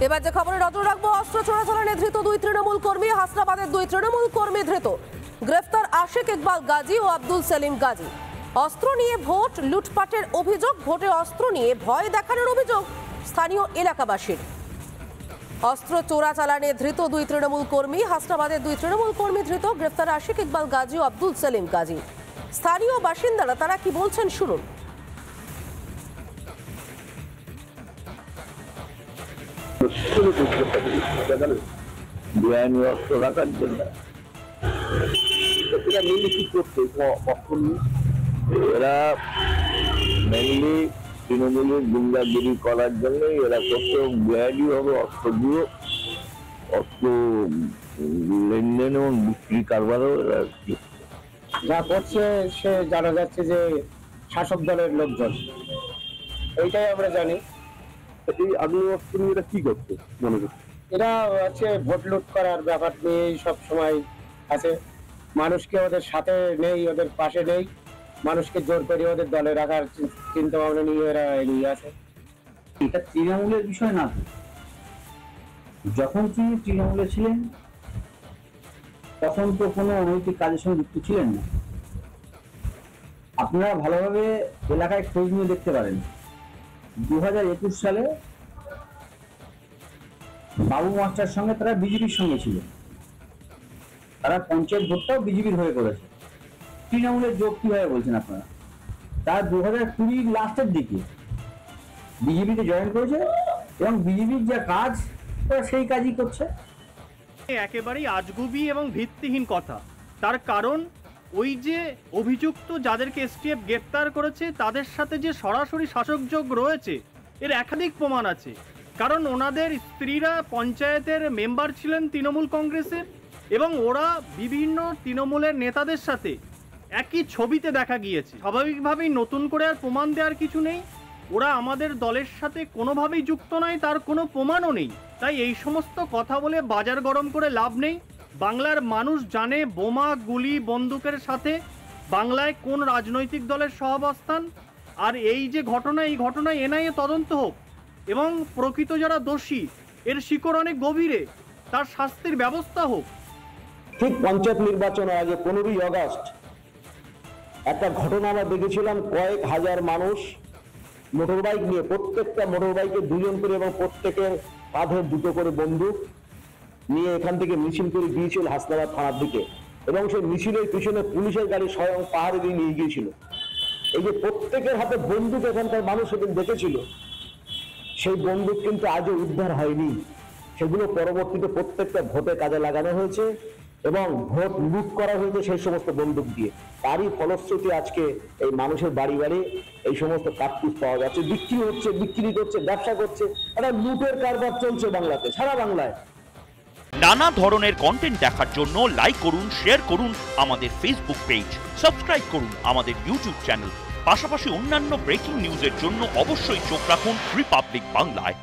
এবার যে খবরে নজর রাখবো, অস্ত্র চোরাচালানে ধৃত 2 তৃণমূল কর্মী। হাসনাবাদের 2 তৃণমূল কর্মী ধৃত। গ্রেফতার আশিক ইকবাল গাজী ও আব্দুল সেলিম গাজী। অস্ত্র নিয়ে ভোট লুটপাটের অভিযোগ, ভোটে অস্ত্র নিয়ে ভয় দেখানোর অভিযোগ স্থানীয় এলাকাবাসীর। অস্ত্র চোরাচালানে ধৃত 2 তৃণমূল কর্মী। হাসনাবাদের 2 তৃণমূল কর্মী ধৃত। গ্রেফতার আশিক ইকবাল গাজী ও আব্দুল সেলিম গাজী। স্থানীয় বাসিন্দারা তারা কি বলছেন শুনুন। এরা মেনলি তৃণমূলের গুন্ডাগিরি করার জন্য এরা করতে বেআইনি ভাবে অস্ত্র দিয়ে অস্ত্র লেনদেন এবং বিক্রি কারবারও এরা যা করছে সে জানা যাচ্ছে যে শাসক দলের লোকজন, এইটাই আমরা জানি। এই আগ্নেয় অস্ত্র নিয়ে এরা কি করছে মনে করছে? এরা হচ্ছে ভোট লুট করার ব্যাপার নিয়েই সব সময় আছে। মানুষকে ওদের সাথে নেই, ওদের পাশে নেই, মানুষকে জোর করে ওদের দলে রাখার চিন্তা ভাবনা নিয়ে এরা এগিয়ে আছে। এটা তৃণমূলের বিষয় না। যখন তিনি তৃণমূলে ছিলেন তখন তো কোনো অনৈতিক কাজের সঙ্গে যুক্ত ছিলেন না। আপনারা ভালোভাবে এলাকায় খোঁজ নিয়ে দেখতে পারেন। 2021 সালে বাবু মাস্টার সঙ্গে তারা বিজেপির সঙ্গে ছিল। তারা পঞ্চায়েত ভোটটাও বিজেপির হয়ে করেছে। তৃণমূলের যোগ কিভাবে বলছেন আপনারা? তার 2020 লাস্টের দিকে বিজেপিতে জয়েন করেছে এবং বিজেপির যা কাজ তারা সেই কাজই করছে। একেবারেই আজগুবি এবং ভিত্তিহীন কথা। তার কারণ ওই যে অভিযুক্ত যাদেরকে এসটিএফ গ্রেপ্তার করেছে তাদের সাথে যে সরাসরি শাসক যোগ রয়েছে এর একাধিক প্রমাণ আছে। কারণ ওনাদের স্ত্রীরা পঞ্চায়েতের মেম্বার ছিলেন তৃণমূল কংগ্রেসের এবং ওরা বিভিন্ন তৃণমূলের নেতাদের সাথে একই ছবিতে দেখা গিয়েছে। স্বাভাবিকভাবেই নতুন করে আর প্রমাণ দেওয়ার কিছু নেই। ওরা আমাদের দলের সাথে কোনোভাবেই যুক্ত নয়, তার কোনো প্রমাণও নেই। তাই এই সমস্ত কথা বলে বাজার গরম করে লাভ নেই। বাংলার মানুষ জানে বোমা গুলি বন্দুকের সাথে বাংলায় কোন রাজনৈতিক দলের সহাবস্থান। আর এই যে ঘটনা, এই ঘটনায় এনআইএ তদন্ত হোক এবং প্রকৃত যারা দোষী এর শিকড় অনেক গভীরে, তার শাস্তির ব্যবস্থা হোক। ঠিক পঞ্চায়েত নির্বাচনের আগে 15ই আগস্ট একটা ঘটনা আমরা দেখেছিলাম। কয়েক হাজার মানুষ মোটরবাইক নিয়ে, প্রত্যেকটা মোটরবাইকে 2 জন করে এবং প্রত্যেকের কাঁধে 2টো করে বন্দুক নিয়ে এখান থেকে মিছিল করে গিয়েছিল হাসনাবাদ থানার দিকে এবং সেই মিছিলের পিছনে পুলিশের গাড়ি স্বয়ং পাহাড়ে দিয়ে নিয়ে গিয়েছিল। এই যে প্রত্যেকের হাতে বন্দুক এখানকার মানুষ সেদিন দেখেছিল, সেই বন্দুক কিন্তু আজও উদ্ধার হয়নি। সেগুলো পরবর্তীতে প্রত্যেকটা ভোটে কাজে লাগানো হয়েছে এবং ভোট লুট করা হয়েছে সেই সমস্ত বন্দুক দিয়ে। তারই ফলশ্রুতি আজকে এই মানুষের বাড়ি বাড়ি এই সমস্ত কার্তুজ পাওয়া যাচ্ছে, বিক্রি হচ্ছে, বিক্রি করছে, ব্যবসা করছে। একটা লুটের কারবার চলছে বাংলাতে, সারা বাংলায়। নানা ধরনের কন্টেন্ট দেখার জন্য লাইক করুন, শেয়ার করুন আমাদের ফেসবুক পেজ, সাবস্ক্রাইব করুন আমাদের ইউটিউব চ্যানেল। পাশাপাশি অন্যান্য ব্রেকিং নিউজের জন্য অবশ্যই চোখ রাখুন রিপাবলিক বাংলায়।